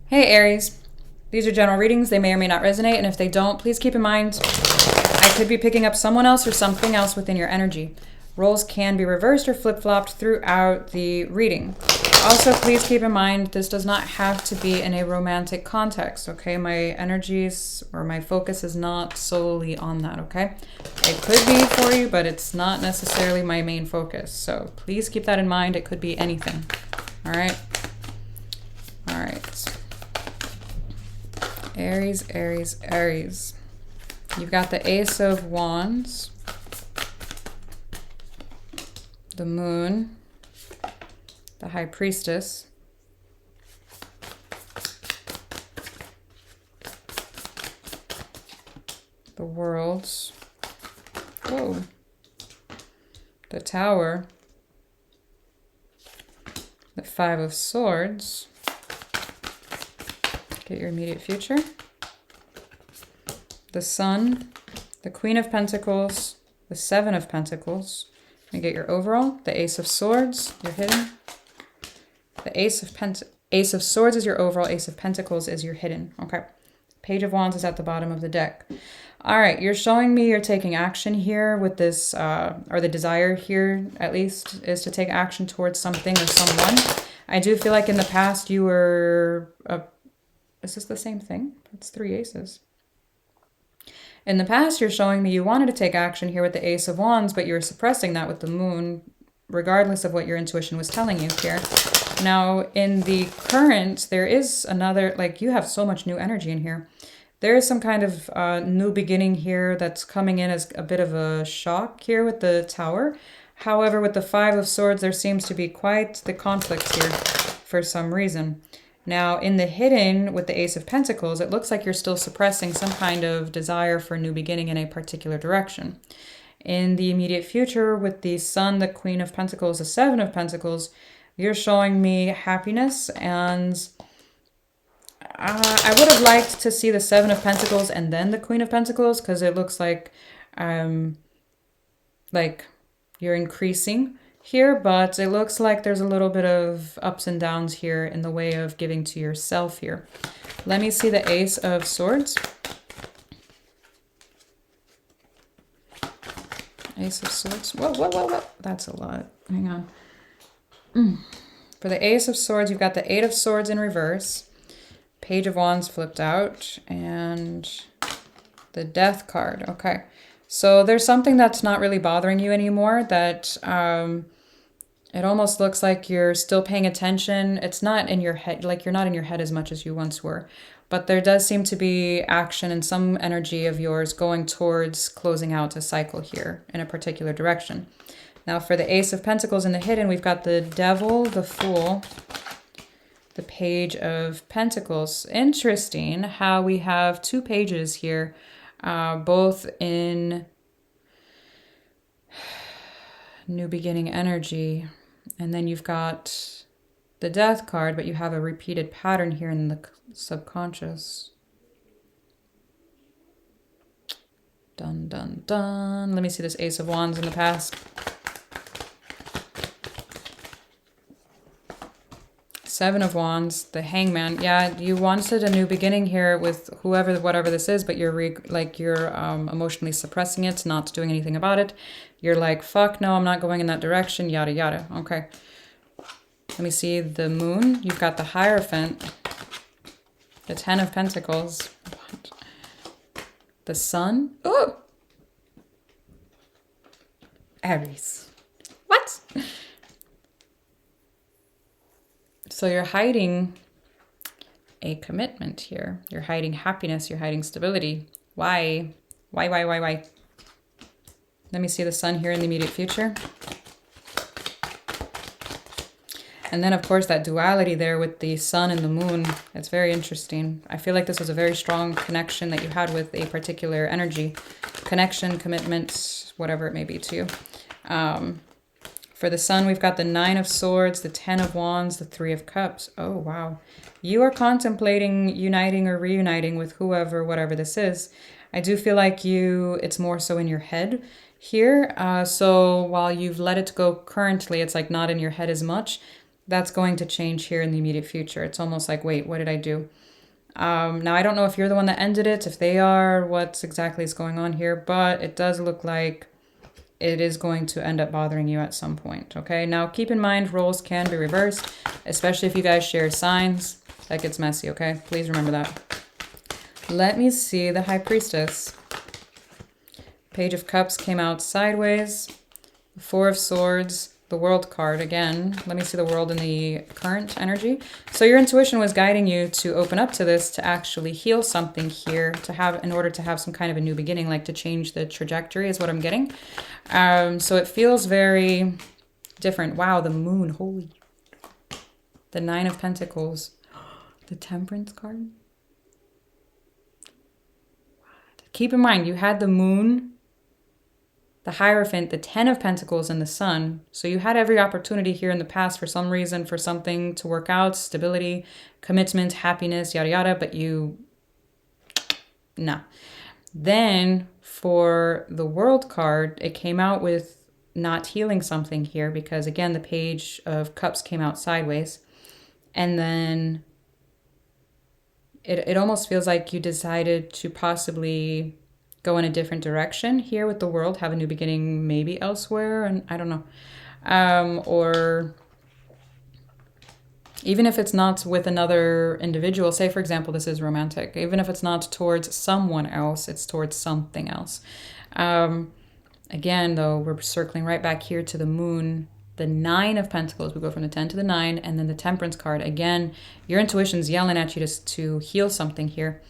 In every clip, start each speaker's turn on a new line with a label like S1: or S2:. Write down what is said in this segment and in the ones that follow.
S1: Hey Aries, these are general readings. They may or may not resonate, and if they don't, please keep in mind I could be picking up someone else or something else within your energy. Roles can be reversed or flip-flopped throughout the reading. Also, please keep in mind this does not have to be in a romantic context, okay? My energies or my focus is not solely on that, okay? It could be for you, but it's not necessarily my main focus. So please keep that in mind. It could be anything, all right? All right. Aries, Aries, Aries. You've got the Ace of Wands, the Moon, the High Priestess, the Worlds, whoa, the Tower, the Five of Swords. Get your immediate future. The Sun, the Queen of Pentacles, the Seven of Pentacles. And get your overall. The Ace of Swords, your hidden. The Ace of Swords is your overall. Ace of Pentacles is your hidden. Okay. Page of Wands is at the bottom of the deck. All right. You're showing me you're taking action here with this, or the desire here, at least, is to take action towards something or someone. I do feel like in the past you were... is this the same thing? That's three aces. In the past, you're showing me you wanted to take action here with the Ace of Wands, but you were suppressing that with the Moon, regardless of what your intuition was telling you here. Now, in the current, there is another, like, you have so much new energy in here. There is some kind of new beginning here that's coming in as a bit of a shock here with the Tower. However, with the Five of Swords, there seems to be quite the conflict here for some reason. Now, in the hidden with the Ace of Pentacles, it looks like you're still suppressing some kind of desire for a new beginning in a particular direction. In the immediate future with the Sun, the Queen of Pentacles, the Seven of Pentacles, you're showing me happiness, and I would have liked to see the Seven of Pentacles and then the Queen of Pentacles, because it looks like you're increasing here, but it looks like there's a little bit of ups and downs here in the way of giving to yourself here. Let me see the Ace of Swords. Ace of Swords. Whoa, whoa, whoa, whoa. That's a lot. Hang on. For the Ace of Swords, you've got the Eight of Swords in reverse, Page of Wands flipped out, and the Death card. Okay. So there's something that's not really bothering you anymore, that it almost looks like you're still paying attention. It's not in your head, like you're not in your head as much as you once were. But there does seem to be action and some energy of yours going towards closing out a cycle here in a particular direction. Now for the Ace of Pentacles in the hidden, we've got the Devil, the Fool, the Page of Pentacles. Interesting how we have two pages here, both in new beginning energy. And then you've got the Death card, but you have a repeated pattern here in the subconscious. Dun, dun, dun. Let me see this Ace of Wands in the past. Seven of Wands, the Hangman. Yeah, you wanted a new beginning here with whoever, whatever this is, but you're emotionally suppressing it, not doing anything about it. You're like, fuck no, I'm not going in that direction, yada, yada. Okay. Let me see the Moon. You've got the Hierophant, the Ten of Pentacles, the Sun. Oh! Aries. What? So you're hiding a commitment here. You're hiding happiness. You're hiding stability. Why? Why? Let me see the Sun here in the immediate future. And then, of course, that duality there with the Sun and the Moon. It's very interesting. I feel like this was a very strong connection that you had with a particular energy. Connection, commitment, whatever it may be to you. For the Sun, we've got the Nine of Swords, the Ten of Wands, the Three of Cups. Oh, wow. You are contemplating uniting or reuniting with whoever, whatever this is. I do feel like it's more so in your head here. So while you've let it go currently, it's like not in your head as much. that's going to change here in the immediate future. It's almost like, wait, what did I do? Now, I don't know if you're the one that ended it, if they are, what exactly is going on here, but it does look like it is going to end up bothering you at some point, okay? Now, keep in mind, roles can be reversed, especially if you guys share signs. That gets messy, okay? Please remember that. Let me see the High Priestess. Page of Cups came out sideways. Four of Swords, the World card again. Let me see the World in the current energy. So your intuition was guiding you to open up to this, to actually heal something here, to have, in order to have some kind of a new beginning, like to change the trajectory is what I'm getting. So it feels very different. Wow, the Moon, holy. The Nine of Pentacles. The Temperance card. Keep in mind, you had the Moon, the Hierophant, the Ten of Pentacles, and the Sun. So you had every opportunity here in the past for some reason, for something to work out, stability, commitment, happiness, yada, yada, but no. Then for the World card, it came out with not healing something here because, again, the Page of Cups came out sideways. And then it almost feels like you decided to possibly go in a different direction here with the World, have a new beginning maybe elsewhere, and I don't know. Or even if it's not with another individual, say for example, this is romantic, even if it's not towards someone else, it's towards something else. Again, though, we're circling right back here to the Moon, the Nine of Pentacles. We go from the 10 to the 9, and then the Temperance card. Again, your intuition's yelling at you just to heal something here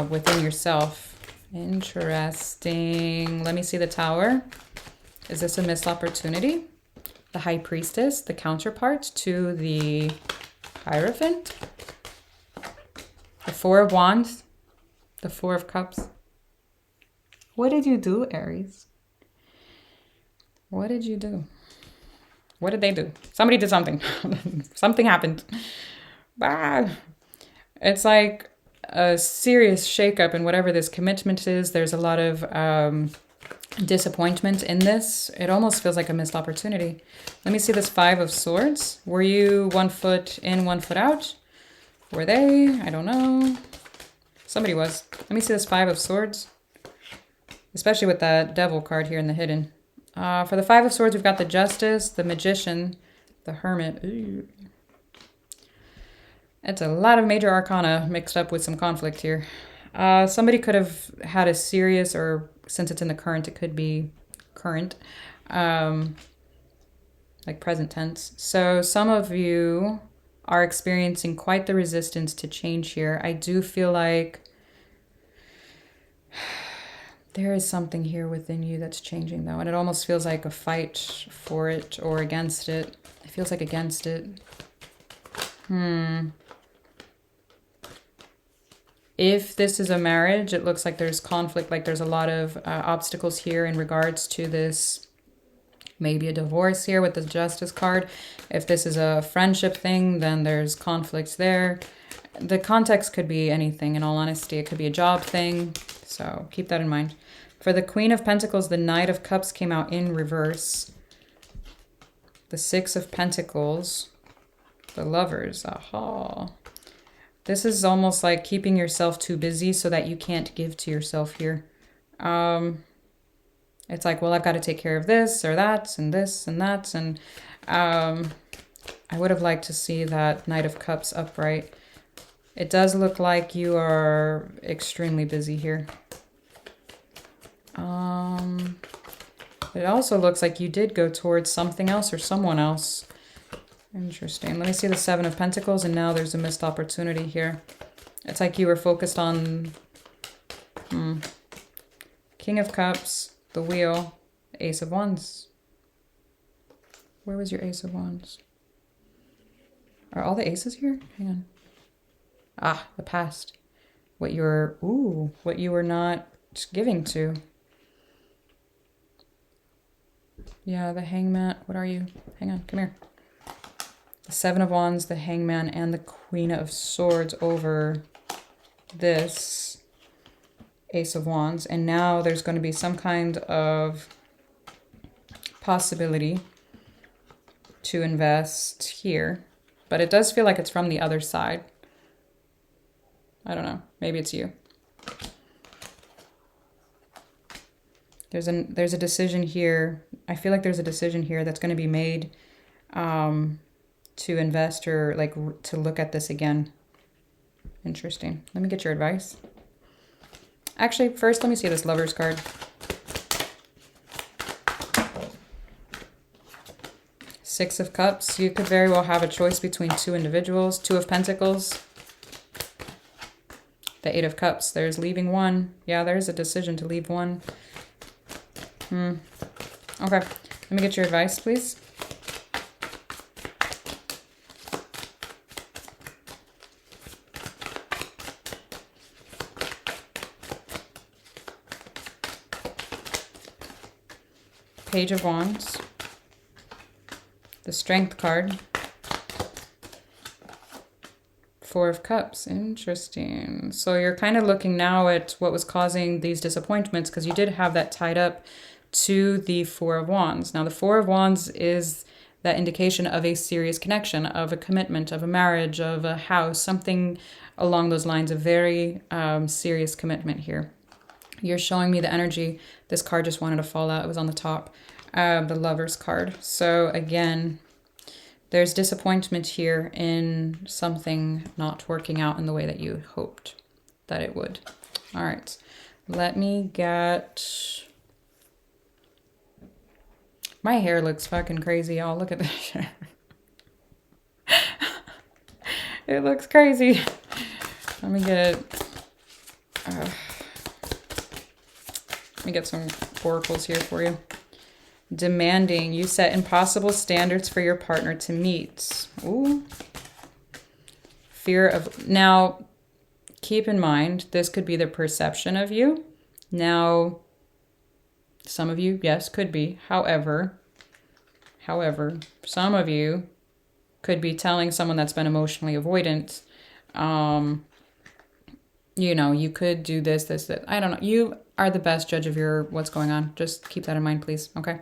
S1: within yourself. Interesting. Let me see the Tower. Is this a missed opportunity? The High Priestess, the counterpart to the Hierophant. The Four of Wands. The Four of Cups. What did you do, Aries? What did you do? What did they do? Somebody did something. Something happened. It's like a serious shakeup in whatever this commitment is. There's a lot of disappointment in this. It almost feels like a missed opportunity. Let me see this Five of Swords. Were you 1 foot in, 1 foot out? Were they? I don't know. Somebody was. Let me see this Five of Swords. Especially with that Devil card here in the hidden. For the Five of Swords, we've got the Justice, the Magician, the Hermit. Ooh. It's a lot of major arcana mixed up with some conflict here. Somebody could have had a serious, or since it's in the current, it could be current, like present tense. So some of you are experiencing quite the resistance to change here. I do feel like there is something here within you that's changing, though. And it almost feels like a fight for it or against it. It feels like against it. If this is a marriage, it looks like there's conflict, like there's a lot of obstacles here in regards to this. Maybe a divorce here with the Justice card. If this is a friendship thing, then there's conflicts there. The context could be anything, in all honesty. It could be a job thing, so keep that in mind. For the Queen of Pentacles, the Knight of Cups came out in reverse. The Six of Pentacles, the Lovers, aha. This is almost like keeping yourself too busy so that you can't give to yourself here. It's like, well, I've got to take care of this or that and this and that. And I would have liked to see that Knight of Cups upright. It does look like you are extremely busy here. It also looks like you did go towards something else or someone else. Interesting. Let me see the Seven of Pentacles, and now there's a missed opportunity here. It's like you were focused on King of Cups, the Wheel, the Ace of Wands. Where was your Ace of Wands? Are all the aces here? Hang on. Ah, the past. What you were not giving to. Yeah, the Hangman. What are you? Hang on, come here. The Seven of Wands, the Hangman, and the Queen of Swords over this Ace of Wands. And now there's going to be some kind of possibility to invest here. But it does feel like it's from the other side. I don't know. Maybe it's you. There's a decision here. I feel like there's a decision here that's going to be made to invest or like to look at this again. Interesting. Let me get your advice. Actually, first, let me see this Lover's card. Six of Cups. You could very well have a choice between two individuals. Two of Pentacles. The Eight of Cups. There's leaving one. Yeah, there's a decision to leave one. Okay. Let me get your advice, please. Page of Wands. The Strength card. Four of Cups. Interesting. So you're kind of looking now at what was causing these disappointments, because you did have that tied up to the Four of Wands. Now, the Four of Wands is that indication of a serious connection, of a commitment, of a marriage, of a house, something along those lines, a very serious commitment here. You're showing me the energy. This card just wanted to fall out. It was on the top. The Lover's card. So again, there's disappointment here in something not working out in the way that you hoped that it would. All right. Let me get... My hair looks fucking crazy, y'all. Look at this. It looks crazy. Let me get some oracles here for you. Demanding. You set impossible standards for your partner to meet. Ooh. Fear of... Now, keep in mind, this could be the perception of you. Now, some of you, yes, could be. However, some of you could be telling someone that's been emotionally avoidant, you know, you could do this, that. I don't know. You are the best judge of what's going on. Just keep that in mind, please. Okay.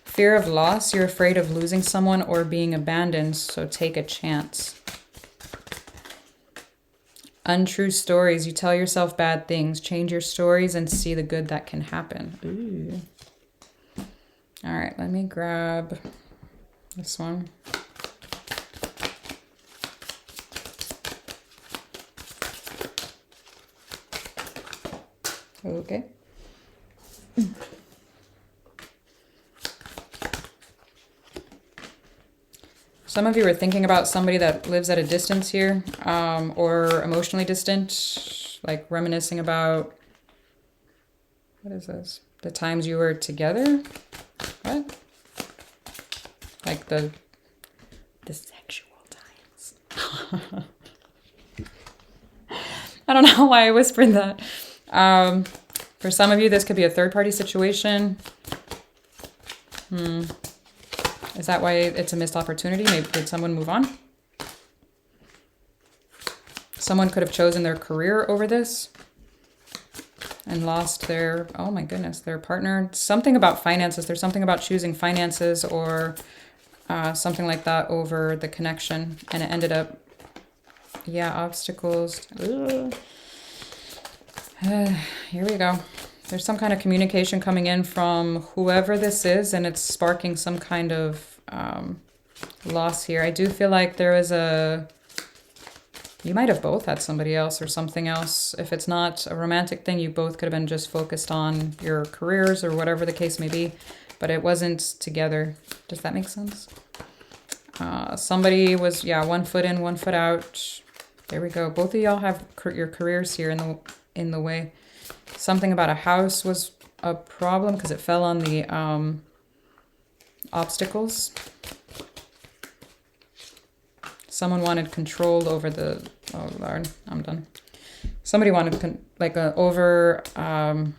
S1: Fear of loss. You're afraid of losing someone or being abandoned, so take a chance. Untrue stories. You tell yourself bad things. Change your stories and see the good that can happen. Ooh. All right, let me grab this one. Okay. Some of you are thinking about somebody that lives at a distance here, or emotionally distant, like reminiscing about, what is this? The times you were together? What? Like the sexual times. I don't know why I whispered that. For some of you, this could be a third-party situation. Is that why it's a missed opportunity? Maybe did someone move on? Someone could have chosen their career over this and lost their, oh my goodness, their partner. Something about finances. There's something about choosing finances or something like that over the connection. And it ended up, yeah, obstacles. Here we go. There's some kind of communication coming in from whoever this is, and it's sparking some kind of loss here. I do feel like there is you might have both had somebody else or something else. If it's not a romantic thing, you both could have been just focused on your careers or whatever the case may be, but it wasn't together. Does that make sense? Somebody was, yeah, 1 foot in, 1 foot out. There we go. Both of y'all have your careers here in the way. Something about a house was a problem because it fell on the obstacles. Someone wanted control over the... Oh, Lord, I'm done. Somebody wanted over an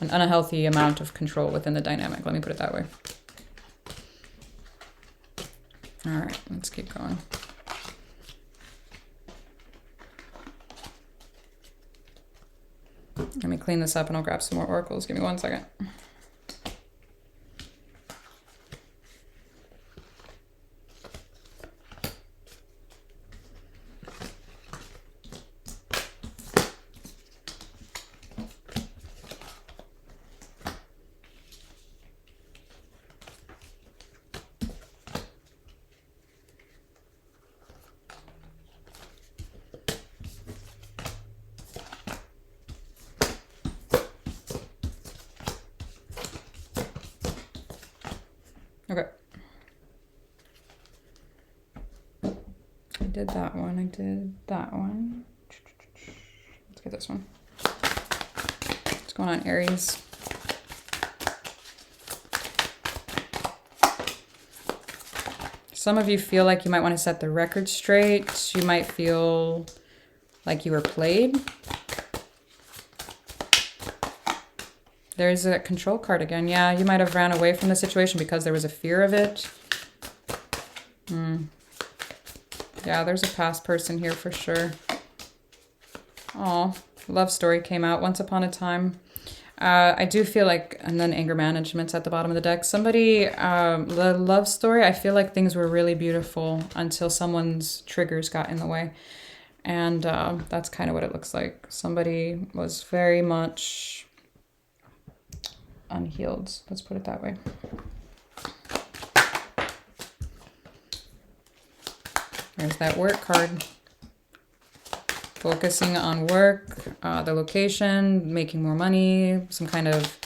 S1: unhealthy amount of control within the dynamic. Let me put it that way. All right, let's keep going. Let me clean this up and I'll grab some more oracles. Give me 1 second. did that one. I did that one. Let's get this one. What's going on, Aries? Some of you feel like you might want to set the record straight. You might feel like you were played. There's a control card again. Yeah, you might have ran away from the situation because there was a fear of it. Yeah, there's a past person here for sure. Oh, love story came out once upon a time. I do feel like, and then anger management's at the bottom of the deck. Somebody, the love story, I feel like things were really beautiful until someone's triggers got in the way. And that's kind of what it looks like. Somebody was very much unhealed. Let's put it that way. There's that work card. Focusing on work, the location, making more money, some kind of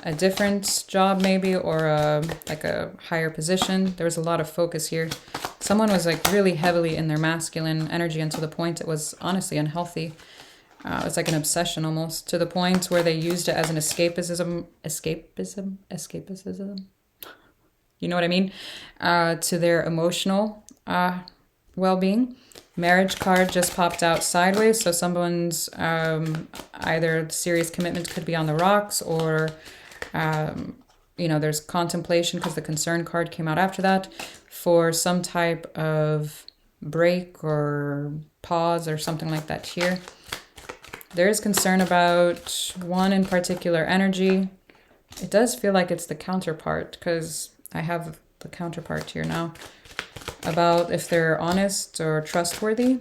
S1: a different job maybe, or like a higher position. There was a lot of focus here. Someone was like really heavily in their masculine energy, and to the point it was honestly unhealthy. It's like an obsession almost, to the point where they used it as an escapism. You know what I mean? To their emotional well-being. Marriage card just popped out sideways, so someone's either serious commitment could be on the rocks, or you know, there's contemplation because the concern card came out after that, for some type of break or pause or something like that here. There is concern about one in particular energy. It does feel like it's the counterpart, because I have the counterpart here now, about if they're honest or trustworthy.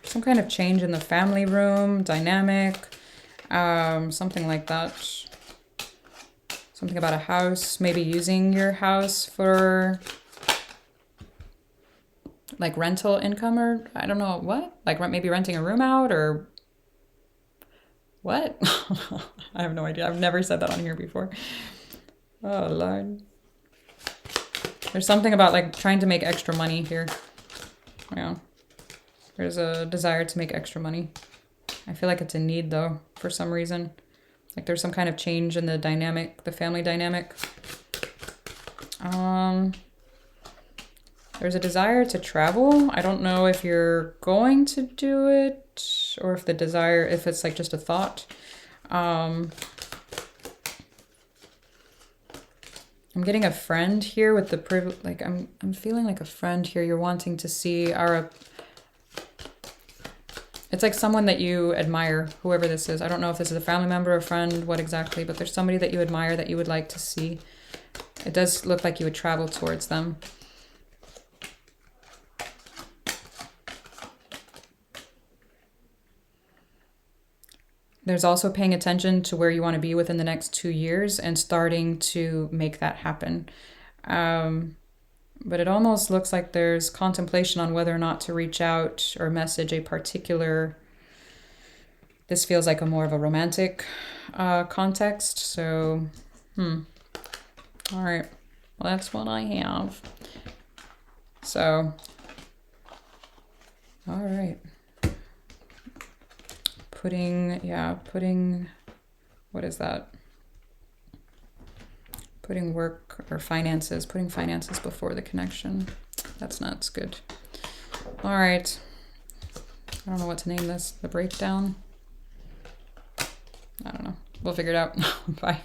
S1: Some kind of change in the family room dynamic, something like that. Something about a house, maybe using your house for like rental income, or I don't know what, like maybe renting a room out, or what? I have no idea. I've never said that on here before. Oh Lord. There's something about like trying to make extra money here. Yeah. There's a desire to make extra money. I feel like it's a need though, for some reason. Like there's some kind of change in the dynamic, the family dynamic. There's a desire to travel. I don't know if you're going to do it, or if the desire, if it's like just a thought. I'm getting a friend here with the privilege, like I'm feeling like a friend here you're wanting to see, or it's like someone that you admire, whoever this is. I don't know if this is a family member, a friend, what exactly, but there's somebody that you admire that you would like to see. It does look like you would travel towards them. There's also paying attention to where you want to be within the next 2 years and starting to make that happen. But it almost looks like there's contemplation on whether or not to reach out or message a particular... This feels like a more of a romantic context. So, all right. Well, that's what I have. So, all right. Putting, what is that? Putting work or finances, putting finances before the connection. That's not good. All right. I don't know what to name this. The breakdown. I don't know. We'll figure it out. Bye.